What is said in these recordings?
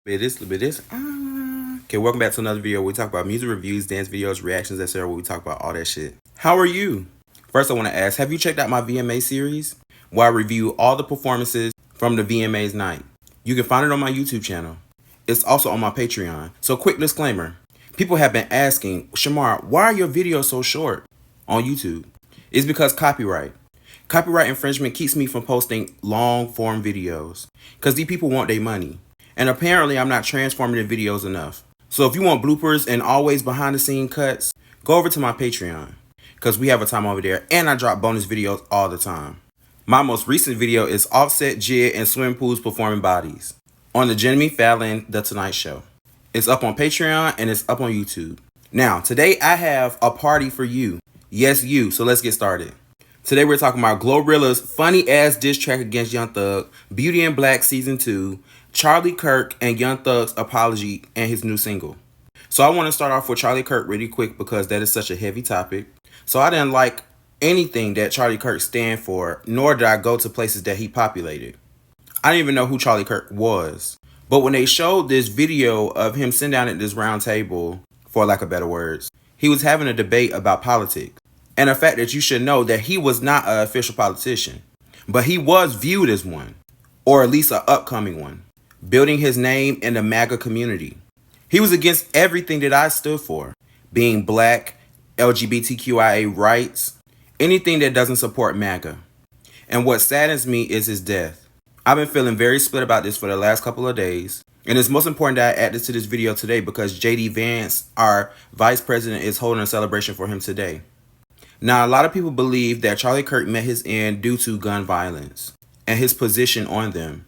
Okay, welcome back to another video where we talk about music reviews, dance videos, reactions, etc. Where we talk about all that shit. How are you? First, I want to ask, have you checked out my VMA series? Where I review all the performances from the VMA's night. You can find it on my YouTube channel. It's also on my Patreon. So quick disclaimer. People have been asking, Shamar, why are your videos so short on YouTube? It's because copyright. Copyright infringement keeps me from posting long form videos. Because these people want their money. And apparently I'm not transforming the videos enough. So if you want bloopers and always behind the scene cuts, go over to my Patreon. Because we have a time over there and I drop bonus videos all the time. My most recent video is Offset, Jid, and Swim Pools performing bodies on the Jimmy Fallon The Tonight Show. It's up on Patreon and it's up on YouTube. Now, today I have a party for you. Yes, you. So let's get started. Today we're talking about Glorilla's funny ass diss track against Young Thug, Beauty in Black Season 2, Charlie Kirk and Young Thug's apology and his new single. So I want to start off with Charlie Kirk really quick because that is such a heavy topic. So I didn't like anything that Charlie Kirk stand for, nor did I go to places that he populated. I didn't even know who Charlie Kirk was. But when they showed this video of him sitting down at this round table, for lack of better words, he was having a debate about politics. And the fact that you should know that he was not an official politician, but he was viewed as one, or at least an upcoming one, building his name in the MAGA community. He was against everything that I stood for, being black, LGBTQIA rights, anything that doesn't support MAGA. And what saddens me is his death. I've been feeling very split about this for the last couple of days. And it's most important that I add this to this video today because JD Vance, our vice president, is holding a celebration for him today. Now, a lot of people believe that Charlie Kirk met his end due to gun violence and his position on them.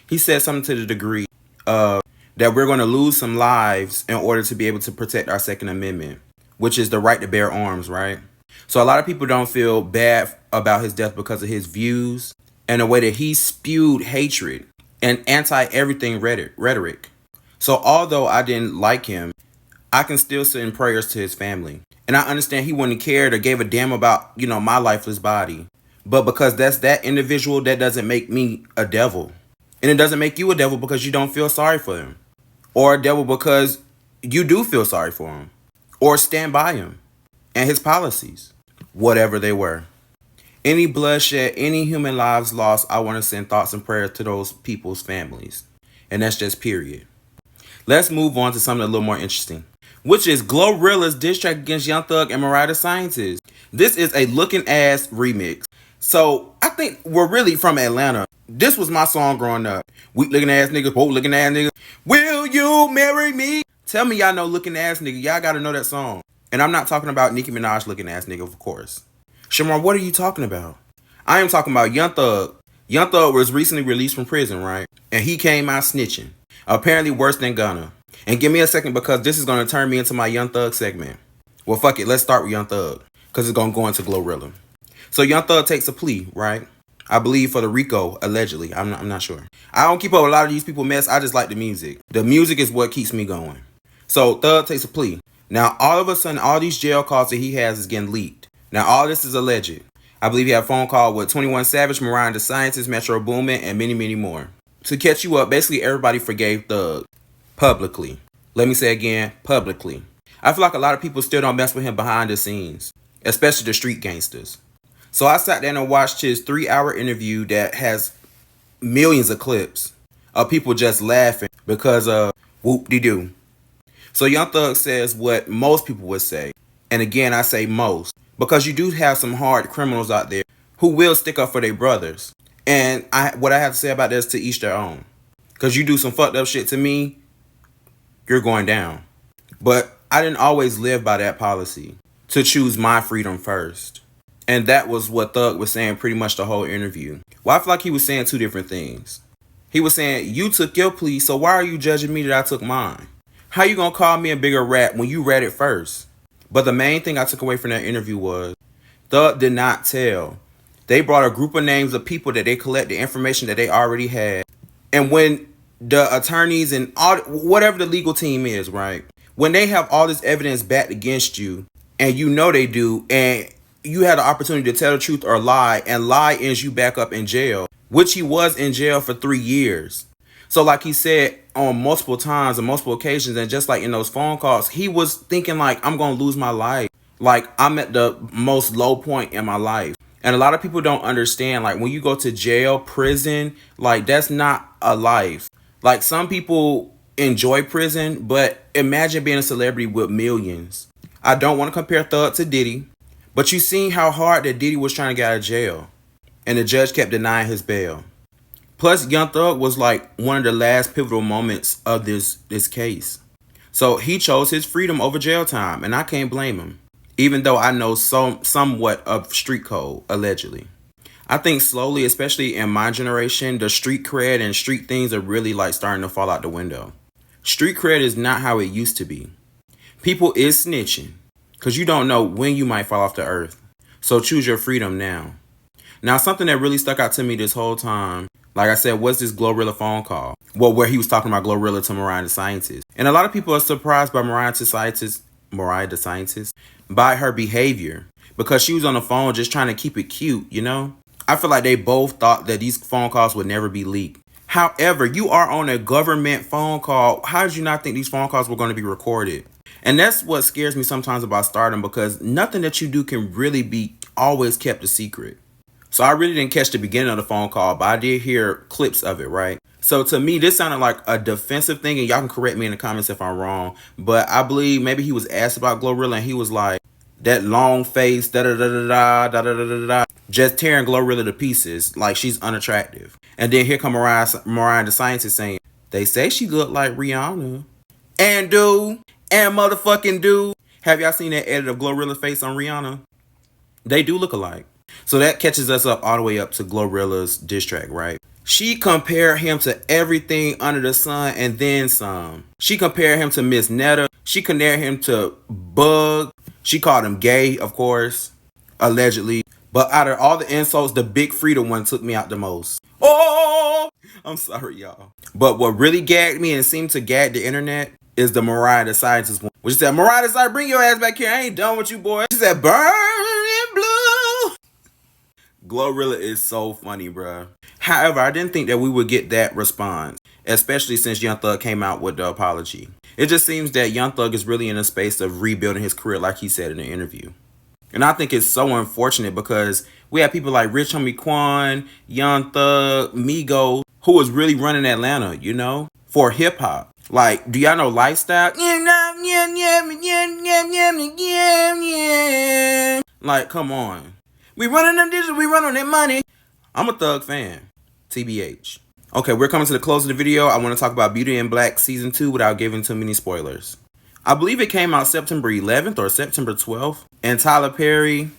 He said something to the degree of that we're going to lose some lives in order to be able to protect our Second Amendment, which is the right to bear arms, right? So a lot of people don't feel bad about his death because of his views and the way that he spewed hatred and anti-everything rhetoric. So although I didn't like him, I can still send prayers to his family. And I understand he wouldn't have cared or gave a damn about, my lifeless body. But because that's that individual, that doesn't make me a devil. And it doesn't make you a devil because you don't feel sorry for him. Or a devil because you do feel sorry for him. Or stand by him and his policies, whatever they were. Any bloodshed, any human lives lost, I want to send thoughts and prayers to those people's families. And that's just period. Let's move on to something a little more interesting, which is Glorilla's diss track against Young Thug and Mariah the Scientist. This is a looking ass remix. So I think we're really from Atlanta. This was my song growing up. Weak looking ass niggas, poor looking ass niggas. Will you marry me? Tell me y'all know looking ass nigga. Y'all gotta know that song. And I'm not talking about Nicki Minaj looking ass nigga, of course. Shamar, what are you talking about? I am talking about Young Thug. Young Thug was recently released from prison, right? And he came out snitching. Apparently worse than Gunna. And give me a second because this is going to turn me into my Young Thug segment. Well, fuck it. Let's start with Young Thug because it's going to go into Glorilla. So Young Thug takes a plea, right? I believe for the RICO, allegedly. I'm not sure. I don't keep up with a lot of these people mess. I just like the music. The music is what keeps me going. So Thug takes a plea. Now, all of a sudden, all these jail calls that he has is getting leaked. Now, all this is alleged. I believe he had a phone call with 21 Savage, Mariah the Scientist, Metro Boomin, and many, many more. To catch you up, basically everybody forgave Thug. Publicly. Let me say again, publicly. I feel like a lot of people still don't mess with him behind the scenes, especially the street gangsters. So I sat down and watched his 3-hour interview that has millions of clips of people just laughing because of whoop-de-doo. So Young Thug says what most people would say, and again I say most, because you do have some hard criminals out there who will stick up for their brothers. And what I have to say about this, to each their own. Because you do some fucked up shit to me, you're going down. But I didn't always live by that policy, to choose my freedom first. And that was what Thug was saying pretty much the whole interview. Well, I feel like he was saying two different things. He was saying, you took your plea, so why are you judging me that I took mine? How you gonna call me a bigger rat when you read it first? But the main thing I took away from that interview was, Thug did not tell. They brought a group of names of people that they collect the information that they already had. And when the attorneys and all, whatever the legal team is, right? When they have all this evidence backed against you, and you know they do, and you had the opportunity to tell the truth or lie, and lie ends you back up in jail, which he was in jail for 3 years. So like he said on multiple times and multiple occasions, and just like in those phone calls, he was thinking like, I'm gonna lose my life. Like I'm at the most low point in my life. And a lot of people don't understand, like when you go to jail, prison, like that's not a life. Like some people enjoy prison, but imagine being a celebrity with millions. I don't want to compare Thug to Diddy, but you seen how hard that Diddy was trying to get out of jail. And the judge kept denying his bail. Plus, Young Thug was like one of the last pivotal moments of this case. So he chose his freedom over jail time, and I can't blame him. Even though I know somewhat of street code, allegedly. I think slowly, especially in my generation, the street cred and street things are really like starting to fall out the window. Street cred is not how it used to be. People is snitching, because you don't know when you might fall off the earth. So choose your freedom now. Now, something that really stuck out to me this whole time, like I said, was this Glorilla phone call. Well, where he was talking about Glorilla to Mariah the Scientist. And a lot of people are surprised by Mariah the Scientist, by her behavior. Because she was on the phone just trying to keep it cute, you know? I feel like they both thought that these phone calls would never be leaked. However, you are on a government phone call. How did you not think these phone calls were going to be recorded? And that's what scares me sometimes about stardom, because nothing that you do can really be always kept a secret. So I really didn't catch the beginning of the phone call, but I did hear clips of it, right? So to me, this sounded like a defensive thing, and y'all can correct me in the comments if I'm wrong. But I believe maybe he was asked about Glorilla, and he was like, that long face, da-da-da-da-da, just tearing Glorilla to pieces, like she's unattractive. And then here come Mariah the Scientist saying, they say she looked like Rihanna. And motherfucking do. Have y'all seen that edit of Glorilla's face on Rihanna? They do look alike. So that catches us up all the way up to Glorilla's diss track, right? She compared him to everything under the sun and then some. She compared him to Miss Netta. She compared him to Bug. She called him gay, of course, allegedly. But out of all the insults, the Big Frida one took me out the most. Oh, I'm sorry, y'all. But what really gagged me and seemed to gag the internet is the Mariah the Scientist one. Which said, Mariah the Scientist, bring your ass back here. I ain't done with you, boy. She said, burning blue. Glorilla is so funny, bruh. However, I didn't think that we would get that response, especially since Young Thug came out with the apology. It just seems that Young Thug is really in a space of rebuilding his career, like he said in the interview. And I think it's so unfortunate because we have people like Rich Homie Quan, Young Thug, Migos, who was really running Atlanta, you know, for hip hop. Like, do y'all know Lifestyle? Like, come on. We running them digits, we running that money. I'm a Thug fan. TBH. Okay, we're coming to the close of the video. I want to talk about Beauty and Black Season 2 without giving too many spoilers. I believe it came out September 11th or September 12th. And Tyler Perry.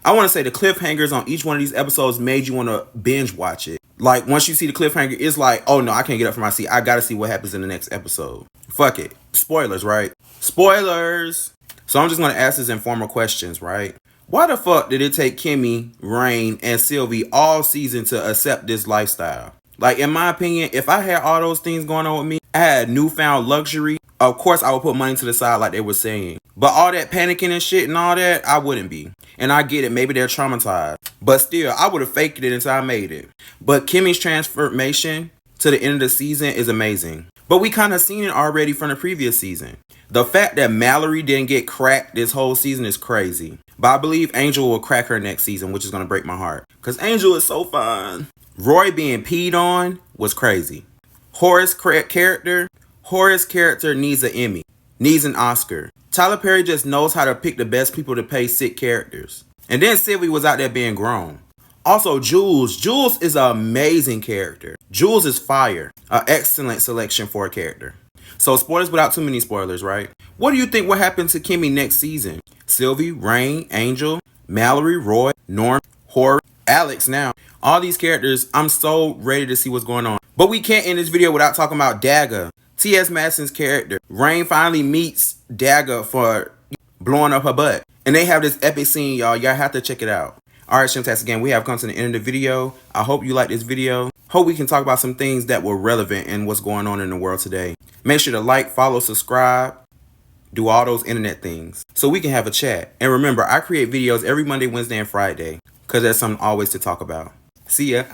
I want to say the cliffhangers on each one of these episodes made you want to binge watch it. Like, once you see the cliffhanger, it's like, oh no, I can't get up from my seat. I got to see what happens in the next episode. Fuck it. Spoilers, right? Spoilers! So I'm just going to ask these informal questions, right? Why the fuck did it take Kimmy, Rain, and Sylvie all season to accept this lifestyle? Like, in my opinion, if I had all those things going on with me, I had newfound luxury, of course I would put money to the side like they were saying. But all that panicking and shit and all that, I wouldn't be. And I get it, maybe they're traumatized. But still, I would have faked it until I made it. But Kimmy's transformation to the end of the season is amazing. But we kind of seen it already from the previous season. The fact that Mallory didn't get cracked this whole season is crazy. But I believe Angel will crack her next season, which is going to break my heart. Because Angel is so fun. Roy being peed on was crazy. Horace's character needs an Emmy. Needs an Oscar. Tyler Perry just knows how to pick the best people to play sick characters. And then Sylvie was out there being grown. Also, Jules. Jules is an amazing character. Jules is fire. An excellent selection for a character. So spoilers without too many spoilers, right? What do you think will happen to Kimmy next season? Sylvie, Rain, Angel, Mallory, Roy, Norm, Horace, Alex now. All these characters, I'm so ready to see what's going on. But we can't end this video without talking about Dagger. T.S. Madison's character. Rain finally meets Dagger for blowing up her butt. And they have this epic scene, y'all. Y'all have to check it out. Alright, Shimtastic again, we have come to the end of the video. I hope you like this video. Hope we can talk about some things that were relevant in what's going on in the world today. Make sure to like, follow, subscribe. Do all those internet things so we can have a chat. And remember, I create videos every Monday, Wednesday, and Friday because there's something always to talk about. See ya.